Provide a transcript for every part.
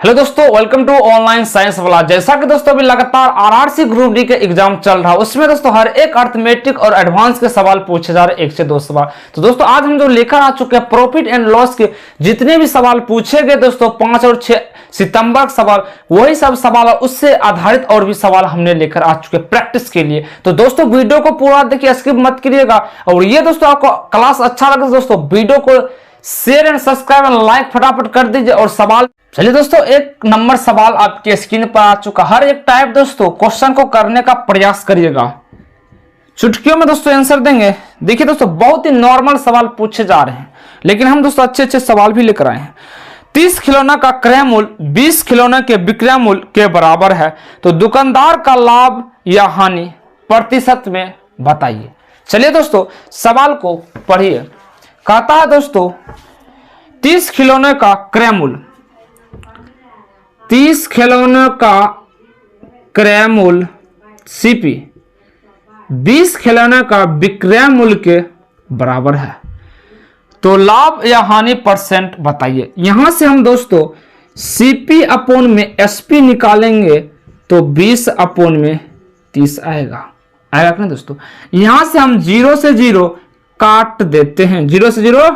Hello दोस्तों, welcome to online science वाला। जैसा कि दोस्तों अभी लगातार आरआरसी ग्रुप डी के एग्जाम चल रहा है, उसमें दोस्तों हर एक अर्थमेटिक और एडवांस के सवाल पूछे जा रहे हैं, 1 से 2 सवाल। तो दोस्तों आज हम जो लेकर आ चुके हैं प्रॉफिट एंड लॉस के जितने भी सवाल पूछे गए दोस्तों 5 और 6 सितंबर के सवाल, वही सब सवाल और उससे आधारित और भी सवाल हमने लेकर आ चुके प्रैक्टिस के लिए। तो दोस्तों वीडियो को पूरा देखिए, स्किप मत करिएगा। और ये दोस्तों आपको क्लास अच्छा लगे तो दोस्तों वीडियो को share and subscribe and like फटाफट कर दीजिए। और सवाल चलिए दोस्तों, 1 नंबर सवाल आपके स्क्रीन पर आ चुका। हर एक टाइप दोस्तों क्वेश्चन को करने का प्रयास करिएगा, चुटकियों में दोस्तों आंसर देंगे। देखिए दोस्तों, बहुत ही नॉर्मल सवाल पूछे जा रहे हैं, लेकिन हम दोस्तों अच्छे अच्छे सवाल भी लेकर आए हैं। 30 खिलौना का क्रय मूल्य 20 खिलौने के विक्रय मूल्य के बराबर है, तो दुकानदार का लाभ या हानि प्रतिशत में बताइए। चलिए दोस्तों सवाल को पढ़िए। कहता है दोस्तों 30 खिलौने का क्रय मूल्य, 30 खिलौने का क्रय मूल्य सीपी 20 खिलौने का विक्रय मूल्य के बराबर है, तो लाभ या हानि परसेंट बताइए। यहां से हम दोस्तों सीपी अपोन में एसपी निकालेंगे तो 20 अपोन में 30 आएगा कि नहीं दोस्तों। यहां से हम 0 से 0 काट देते हैं, 0 से 0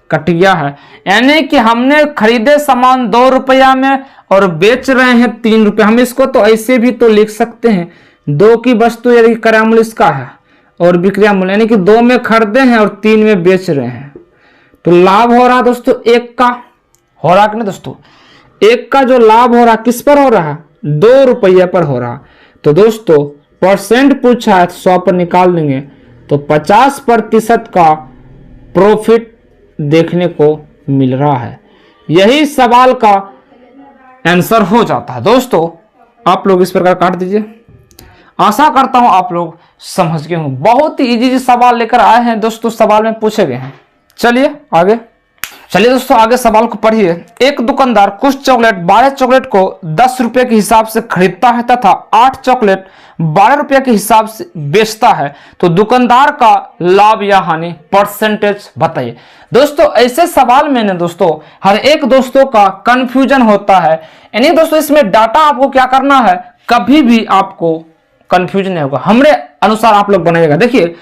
कट गया है, यानी कि हमने खरीदे सामान 2 रुपया में और बेच रहे हैं 3 रुपया। हम इसको तो ऐसे भी तो लिख सकते हैं, 2 की वस्तु यानी क्रय मूल्य इसका है और विक्रय मूल्य यानी कि 2 में खरीदे हैं और 3 में बेच रहे हैं, तो लाभ हो रहा दोस्तों 1 का। हो रहा कि नहीं दोस्तों, 1 का जो लाभ हो रहा किस पर हो रहा है, 2 रुपये पर हो रहा। तो दोस्तों परसेंट पूछा है, 100 पर निकाल देंगे तो 50% का प्रॉफिट देखने को मिल रहा है। यही सवाल का आंसर हो जाता है। दोस्तों आप लोग इस प्रकार काट दीजिए। आशा करता हूं आप लोग समझ गए हों। बहुत ही इजी सवाल लेकर आए हैं दोस्तों, सवाल में पूछे गए हैं। चलिए आगे दोस्तों आगे सवाल को पढ़िए। एक दुकानदार कुछ चॉकलेट 12 चॉकलेट को 10 रुपए के हिसाब से खरीदता है तथा 8 चॉकलेट 12 रुपए के हिसाब से बेचता है, तो दुकानदार का लाभ या हानि परसेंटेज बताइए। दोस्तों ऐसे सवाल में ना दोस्तों हर एक दोस्तों का कंफ्यूजन होता है, यानी दोस्तों इसमें डाटा आपको क्या करना है, कभी भी आपको कंफ्यूजन नहीं होगा, हमारे अनुसार आप लोग बनाइएगा। देखिए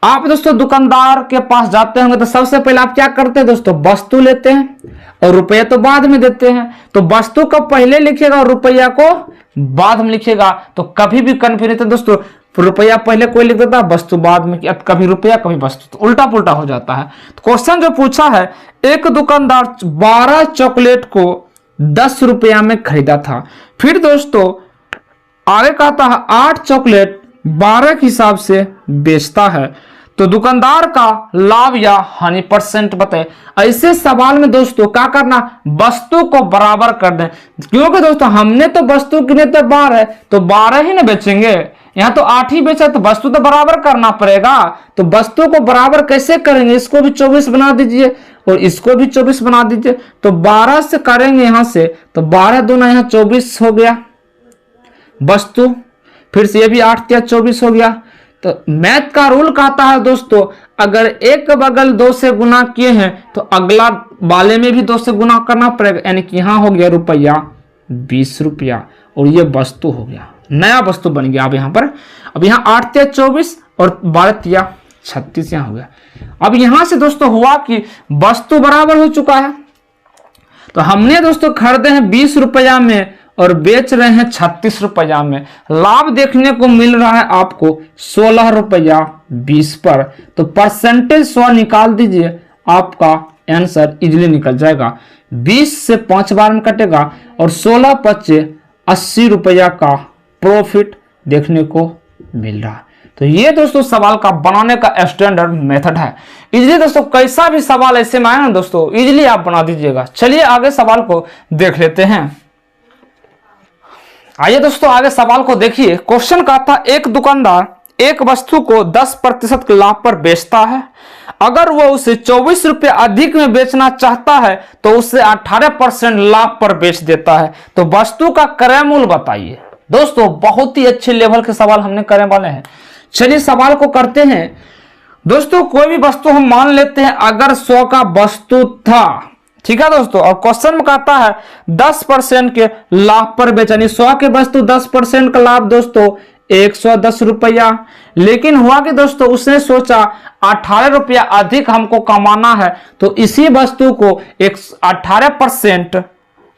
आप दोस्तों दुकानदार के पास जाते होंगे तो सबसे पहले आप क्या करते हैं दोस्तों, वस्तु लेते हैं और रुपया तो बाद में देते हैं। तो वस्तु को पहले लिखिएगा और रुपया को बाद में लिखिएगा, तो कभी भी कंफ्यूजन नहीं। दोस्तों रुपया पहले कोई लिख देता है, वस्तु बाद में, कभी रुपया कभी वस्तु, तो उल्टा पुल्टा हो जाता है। तो क्वेश्चन जो पूछा है, एक दुकानदार 12 चॉकलेट को 10 रुपया में खरीदा था, फिर दोस्तों आगे कहता है 8 चॉकलेट 12 के हिसाब से बेचता है, तो दुकानदार का लाभ या हानि परसेंट बताए। ऐसे सवाल में दोस्तों क्या करना, वस्तु को बराबर कर दें, क्योंकि दोस्तों हमने तो वस्तु कितने तो 12 है तो 12 ही ना बेचेंगे, यहाँ तो 8 ही बेचा, तो वस्तु तो बराबर करना पड़ेगा। तो वस्तु को बराबर कैसे करेंगे, इसको भी 24 बना दीजिए और इसको भी 24 बना दीजिए, तो 12 से करेंगे यहां से, तो 12 दूना यहाँ 24 हो गया वस्तु, फिर से ये भी 8 या 24 हो गया। तो मैथ का रूल कहता है दोस्तों, अगर एक बगल 2 से गुना किए हैं तो अगला वाले में भी 2 से गुना करना पड़ेगा, यानी कि यहाँ हो गया रुपया 20 रुपया और ये वस्तु हो गया, नया वस्तु बन गया। अब यहाँ पर अब यहाँ 8 या 24 और 12 या 36 यहाँ हो गया। अब यहाँ से दोस्तों हुआ कि वस्तु बराबर हो चुका है, तो हमने दोस्तों खरीदे हैं 20 रुपया में और बेच रहे हैं 36 रुपया में, लाभ देखने को मिल रहा है आपको 16 रुपया 20 पर, तो परसेंटेज 100 निकाल दीजिए, आपका आंसर इजीली निकल जाएगा। 20 से 5 बार में कटेगा और 16 25 80 रुपया का प्रॉफिट देखने को मिल रहा है। तो ये दोस्तों सवाल का बनाने का स्टैंडर्ड मेथड है। इजीली दोस्तों कैसा भी सवाल ऐसे में आए ना दोस्तों, इजीली आप बना दीजिएगा। चलिए आगे सवाल को देख लेते हैं। आइए दोस्तों आगे सवाल को देखिए। क्वेश्चन का था, एक दुकानदार एक वस्तु को 10% के लाभ पर बेचता है, अगर वो उसे 24 रुपए अधिक में बेचना चाहता है तो उसे 18% लाभ पर बेच देता है, तो वस्तु का क्रय मूल्य बताइए। दोस्तों बहुत ही अच्छे लेवल के सवाल हमने करने वाले हैं। चलिए सवाल को करते हैं। दोस्तों कोई भी वस्तु हम मान लेते हैं, अगर 100 का वस्तु था ठीक है दोस्तों। और क्वेश्चन में कहता है 10% के लाभ पर बेचा, 100 के वस्तु 10% का लाभ दोस्तों 110 रुपया। लेकिन हुआ कि दोस्तों उसने सोचा 18 रुपया अधिक हमको कमाना है, तो इसी वस्तु को 18%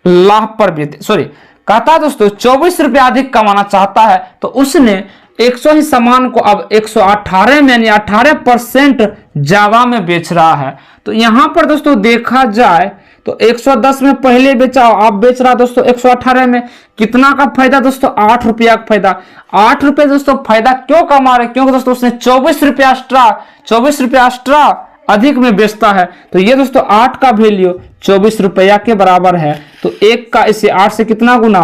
लाभ पर बेचे, सॉरी कहता है दोस्तों 24 रुपया अधिक कमाना चाहता है, तो उसने 100 ही सामान को अब 118 में यानी 18% ज्यादा में बेच रहा है। तो यहां पर दोस्तों देखा जाए तो 110 में पहले बेचा, अब बेच रहा दोस्तों 118 में। कितना का फायदा दोस्तों? 8 रुपया का फायदा। 8 रुपये दोस्तों फायदा क्यों कमा रहे? क्योंकि दोस्तों उसने 24 रुपया एक्स्ट्रा अधिक में बेचता है। तो ये दोस्तों 8 का वैल्यू 24 रुपया के बराबर है। तो 1 का इसे 8 से कितना गुना?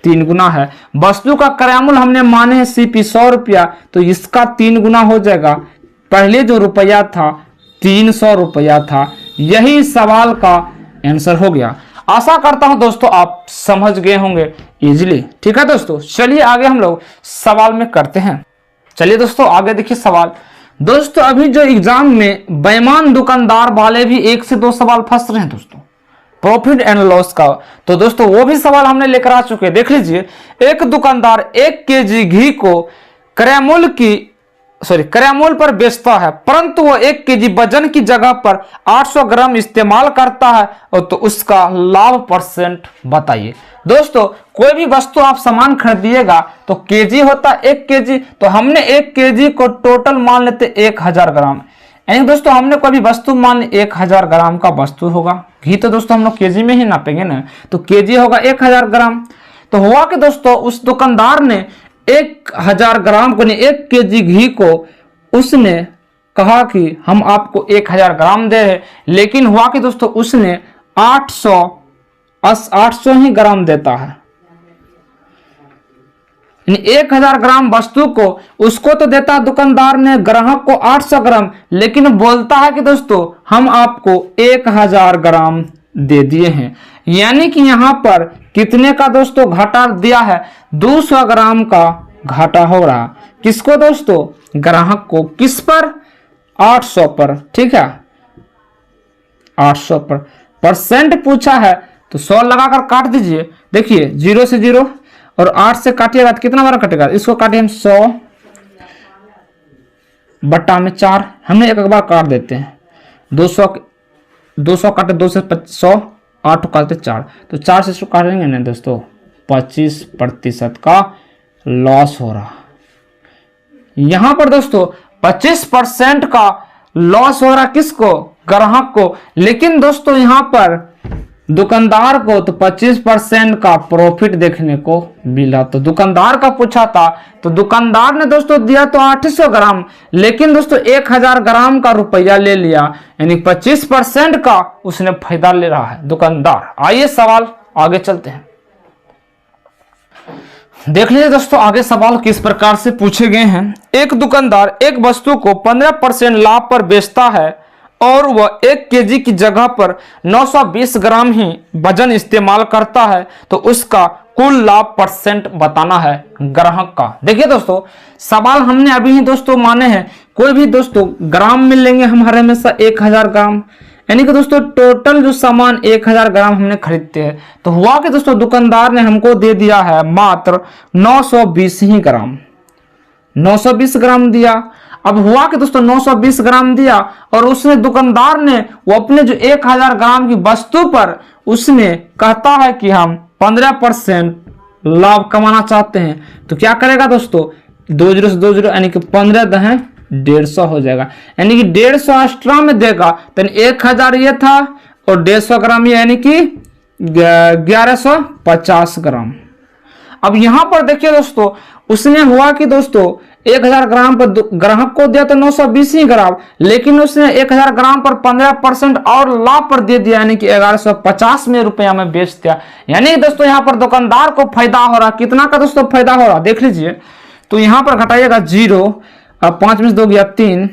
3 गुना है। वस्तु का क्रय मूल्य हमने माने है सीपी 100 रुपया, तो इसका 3 गुना हो जाएगा। पहले जो रुपया था 300 रुपया था। यही सवाल का आंसर हो गया। आशा करता हूं दोस्तों आप समझ गए होंगे इजीली। ठीक है दोस्तों, चलिए आगे हम लोग सवाल में करते हैं। चलिए दोस्तों आगे देखिए सवाल। दोस्तों अभी जो एग्जाम में बेईमान दुकानदार वाले भी 1 से 2 सवाल फंस रहे हैं दोस्तों, प्रॉफिट एंड लॉस का। तो दोस्तों वो भी सवाल हमने लेकर आ चुके हैं। देख लीजिए, एक दुकानदार 1 केजी घी को क्रय मूल्य पर बेचता है, परंतु वो 1 केजी वजन की जगह पर 800 ग्राम इस्तेमाल करता है, और तो उसका लाभ परसेंट बताइए। दोस्तों कोई भी वस्तु आप सामान खरीदिएगा तो केजी होता है 1 केजी, तो हमने 1 केजी को टोटल मान लेते 1000 ग्राम। यानी दोस्तों हमने कोई भी वस्तु मान ली 1000 ग्राम का वस्तु होगा। घी तो दोस्तों हम लोग केजी में ही नापेंगे ना, तो केजी होगा 1000 ग्राम। तो हुआ कि दोस्तों उस दुकानदार ने 1000 ग्राम को, 1 केजी घी को उसने कहा कि हम आपको 1000 ग्राम दे रहे, लेकिन हुआ कि दोस्तों उसने 800 ही ग्राम देता है। 1000 ग्राम वस्तु को उसको तो देता है दुकानदार ने ग्राहक को 800 ग्राम, लेकिन बोलता है कि दोस्तों हम आपको 1000 ग्राम दे दिए हैं। यानी कि यहां पर कितने का दोस्तों घाटा दिया है? 200 ग्राम का घाटा हो रहा। किसको दोस्तों? ग्राहक को। किस पर? 800 पर। ठीक है, 800 पर। परसेंट पूछा है तो 100 लगाकर काट दीजिए। देखिए 0 से 0 और 8 से काटिएगा तो कितना बार कटेगा? इसको काटिए हम 100 बट्टा में 4। हमने एक बार काट देते हैं। 200 काटे 2 से 100, 8 काटते 4, तो 4 से इसको काटेंगे ना दोस्तों 25% का लॉस हो रहा। यहां पर दोस्तों 25% का लॉस हो रहा। किसको? ग्राहक को। लेकिन दोस्तों यहां पर दुकानदार को तो 25% का प्रॉफिट देखने को मिला। तो दुकानदार का पूछा था तो दुकानदार ने दोस्तों दिया तो 800 ग्राम, लेकिन दोस्तों 1000 ग्राम का रुपया ले लिया, यानी 25% का उसने फायदा ले रहा है दुकानदार। आइए सवाल आगे चलते हैं। देख लीजिए दोस्तों आगे सवाल किस प्रकार से पूछे गए हैं। एक दुकानदार एक वस्तु को 15% लाभ पर बेचता है और वह 1 केजी की जगह पर 920 ग्राम ही वजन इस्तेमाल करता है, तो उसका कुल लाभ परसेंट बताना है ग्राहक का। देखिए दोस्तों सवाल हमने अभी ही दोस्तों माने हैं, कोई भी दोस्तों ग्राम में लेंगे हमारे हमेशा 1000 ग्राम, यानी कि दोस्तों टोटल जो सामान 1000 ग्राम हमने खरीदते हैं। तो हुआ कि दोस्तों दुकानदार ने हमको दे दिया है मात्र 920 ही ग्राम, 920 ग्राम दिया। अब हुआ कि दोस्तों 920 ग्राम दिया और उसने दुकानदार ने वो अपने जो 1000 ग्राम की वस्तु पर उसने कहता है कि हम 15% लाभ कमाना चाहते हैं। तो क्या करेगा दोस्तों 20 से 20 यानी कि 15 दहें 150 हो जाएगा, यानी कि 150 एक्स्ट्रा में देगा। तो 1000 ये था और 150 ग्राम ये, यानी कि 1150 ग्राम। अब यहां पर देखिए दोस्तों उसने हुआ कि दोस्तों 1000 ग्राम पर ग्राहक को दिया तो 920 ही ग्राम, लेकिन उसने 1000 ग्राम पर 15% और लाभ पर दे दिया, यानी कि 1150 में रुपया में बेच दिया। यानी दोस्तों यहाँ पर दुकानदार को फायदा हो रहा। कितना का दोस्तों फायदा हो रहा देख लीजिए। तो यहाँ पर घटाइएगा 0, 5 में से 2 गया 3,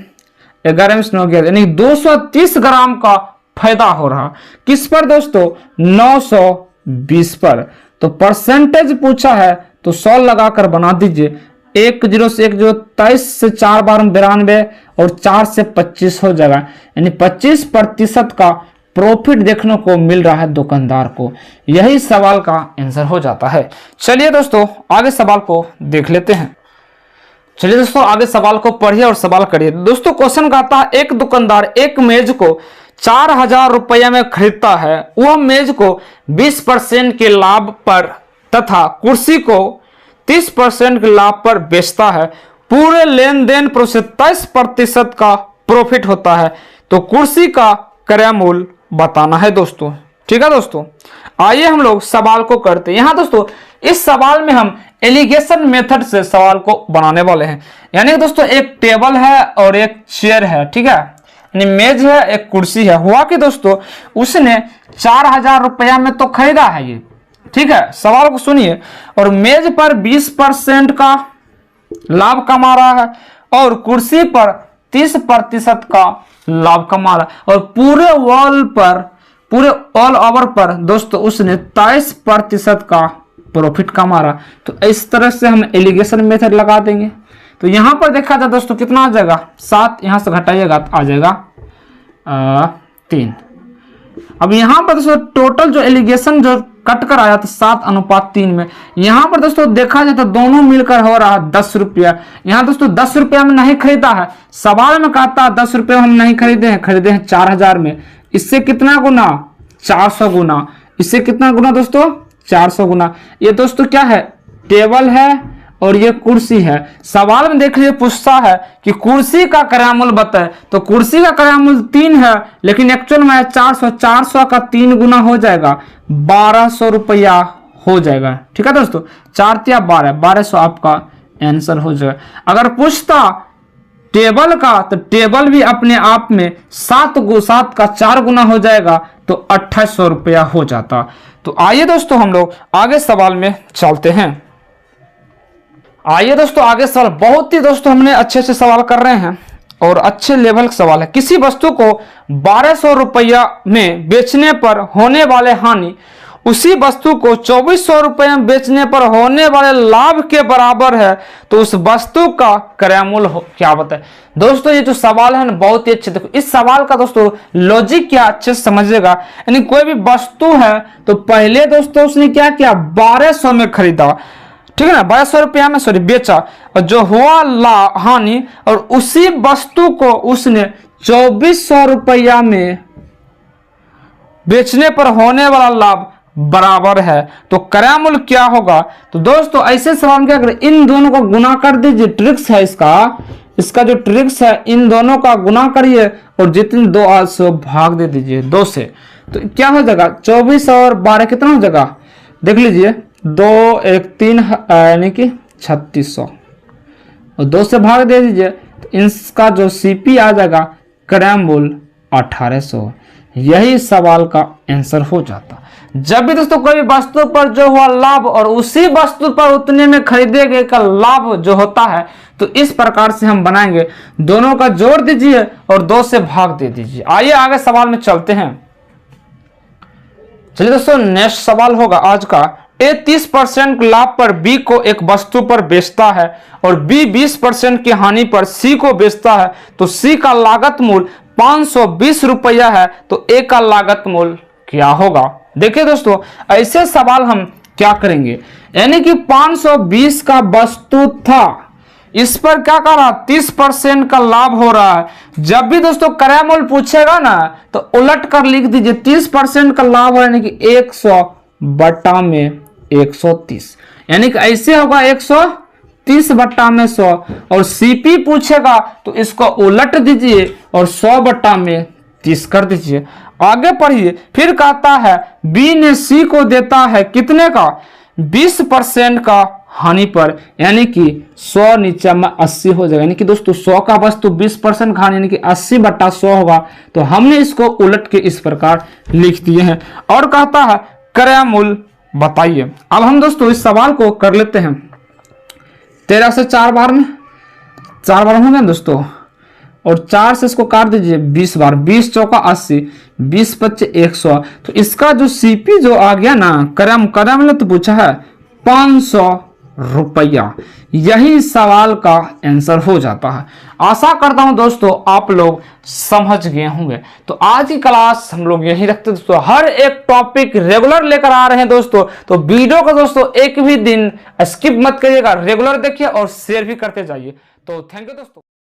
11 में से 9 गया, यानी 230 ग्राम का फायदा हो रहा। किस पर दोस्तों? 920 पर। तो परसेंटेज पूछा है तो 100 लगाकर बना दीजिए। 1 0 से 1 0, 23 से 4 बार 92 और 4 से 25 हो जाएगा, यानी 25% का प्रॉफिट देखने को मिल रहा है दुकानदार को। यही सवाल का आंसर हो जाता है। चलिए दोस्तों आगे सवाल को देख लेते हैं। चलिए दोस्तों आगे सवाल को पढ़िए और सवाल करिए। दोस्तों क्वेश्चन कहता है, एक दुकानदार एक मेज को 4,000 रुपये में खरीदता है। वह मेज को 20% के लाभ पर तथा कुर्सी को 30% के लाभ पर बेचता है। पूरे लेन देन पर उसे 23% का प्रॉफिट होता है। तो कुर्सी का क्रय मूल्य बताना है दोस्तों। ठीक है दोस्तों, आइए हम लोग सवाल को करते हैं। यहाँ दोस्तों इस सवाल में हम एलिगेशन मेथड से सवाल को बनाने वाले हैं। यानी दोस्तों एक टेबल है और एक चेयर है, ठीक है, यानी मेज है एक कुर्सी है। हुआ कि दोस्तों उसने 4,000 रुपया में तो खरीदा है ये, ठीक है, सवाल को सुनिए, और मेज पर 20% का लाभ कमा रहा है और कुर्सी पर 30% का लाभ कमा रहा है, और पूरे ऑल ओवर पर दोस्तों उसने 23% का प्रॉफिट कमा रहा। तो इस तरह से हम एलिगेशन मेथड लगा देंगे। तो यहां पर देखा जाए दोस्तों कितना आ जाएगा, 7, यहां से घटाइएगा तो आ जाएगा 3। अब यहां पर दोस्तों टोटल जो एलिगेशन जो कट कर आया तो 7:3 में। यहां पर दोस्तों देखा जाए तो दोनों मिलकर हो रहा है 10 रुपया। यहां दोस्तों 10 रुपया में नहीं खरीदा है, सवाल में कहता है 10 रुपये हम नहीं खरीदे हैं, खरीदे हैं 4,000 में। इससे कितना गुना, 400 गुना। इससे कितना गुना दोस्तों, 400 गुना। ये दोस्तों क्या है, टेबल है और ये कुर्सी है। सवाल में देख लीजिए पूछता है कि कुर्सी का क्रय मूल्य बताए, तो कुर्सी का क्रय मूल्य 3 है, लेकिन एक्चुअल में 400 का 3 गुना हो जाएगा, 1200 रुपया हो जाएगा। ठीक है दोस्तों, 4 या 1200 आपका आंसर हो जाएगा। अगर पूछता टेबल का तो टेबल भी अपने आप में 7 का 4 गुना हो जाएगा, तो 2800 रुपया हो जाता। तो आइए दोस्तों हम लोग आगे सवाल में चलते हैं। आइए दोस्तों आगे सवाल, बहुत ही दोस्तों हमने अच्छे से सवाल कर रहे हैं और अच्छे लेवल का सवाल है। किसी वस्तु को 1200 रुपया में बेचने पर होने वाले हानि उसी वस्तु को 2400 रुपये में बेचने पर होने वाले लाभ के बराबर है, तो उस वस्तु का क्रय मूल्य क्या बताए। दोस्तों ये जो सवाल है ना बहुत ही अच्छे, देखो इस सवाल का दोस्तों लॉजिक क्या अच्छे से समझिएगा। यानी कोई भी वस्तु है तो पहले दोस्तों उसने क्या किया, 1200 में खरीदा, ठीक है ना, 1200 रुपया में बेचा, और जो हुआ हानि और उसी वस्तु को उसने 2400 रुपया में बेचने पर होने वाला लाभ बराबर है, तो क्रय मूल्य क्या होगा। तो दोस्तों ऐसे सवाल क्या करें, इन दोनों को गुना कर दीजिए, ट्रिक्स है इसका जो ट्रिक्स है, इन दोनों का गुना करिए और जितने 2 से भाग दे दीजिए 2 से, तो क्या हो जाएगा, 24 और 12 कितना हो जाएगा, देख लीजिए 2 1 3 यानी कि 3600, और 2 से भाग दे दीजिए, तो इसका जो सीपी आ जाएगा क्रय मूल्य 1800। यही सवाल का आंसर हो जाता। जब भी दोस्तों कोई वस्तु पर जो हुआ लाभ और उसी वस्तु पर उतने में खरीदे गए का लाभ जो होता है, तो इस प्रकार से हम बनाएंगे, दोनों का जोड़ दीजिए और 2 से भाग दे दीजिए। आइए आगे सवाल में चलते हैं। चलिए दोस्तों नेक्स्ट सवाल होगा आज का, ए 30% लाभ पर बी को एक वस्तु पर बेचता है और बी 20% की हानि पर सी को बेचता है, तो सी का लागत मूल्य 520 रुपया है, तो ए का लागत मूल्य क्या होगा। देखिए दोस्तों ऐसे सवाल हम क्या करेंगे, यानी कि 520 का वस्तु था, इस पर क्या कर रहा, 30% का लाभ हो रहा है। जब भी दोस्तों क्रय मूल्य पूछेगा ना तो उलट कर लिख दीजिए, 30% का लाभ है यानी कि 100 बटा में 130, यानी कि ऐसे होगा 130 बटा में 100, और सीपी पूछेगा तो इसको उलट दीजिए और 100 बटा में 30 कर दीजिए। आगे पढ़िए, फिर कहता है बी ने सी को देता है कितने का, 20% का हानि पर, यानी कि 100 नीचे में 80 हो जाएगा, यानी कि दोस्तों 100 का वस्तु 20% का हानि यानी कि 80 बटा 100 होगा। तो हमने इसको उलट के इस प्रकार लिख दिए हैं। और कहता है क्रय मूल्य बताइए। अब हम दोस्तों इस सवाल को कर लेते हैं। 13 से 4 बार में 4 बार होंगे दोस्तों, और 4 से इसको काट दीजिए 20 बार, 20 चौका 80, 20 पच्चे 100। तो इसका जो सीपी जो आ गया ना, क्रय मूल्य तो पूछा है 500 रुपया। यही इस सवाल का आंसर हो जाता है। आशा करता हूं दोस्तों आप लोग समझ गए होंगे। तो आज की क्लास हम लोग यही रखते हैं दोस्तों, हर एक टॉपिक रेगुलर लेकर आ रहे हैं दोस्तों। तो वीडियो को दोस्तों एक भी दिन स्किप मत करिएगा, रेगुलर देखिए और शेयर भी करते जाइए। तो थैंक यू दोस्तों।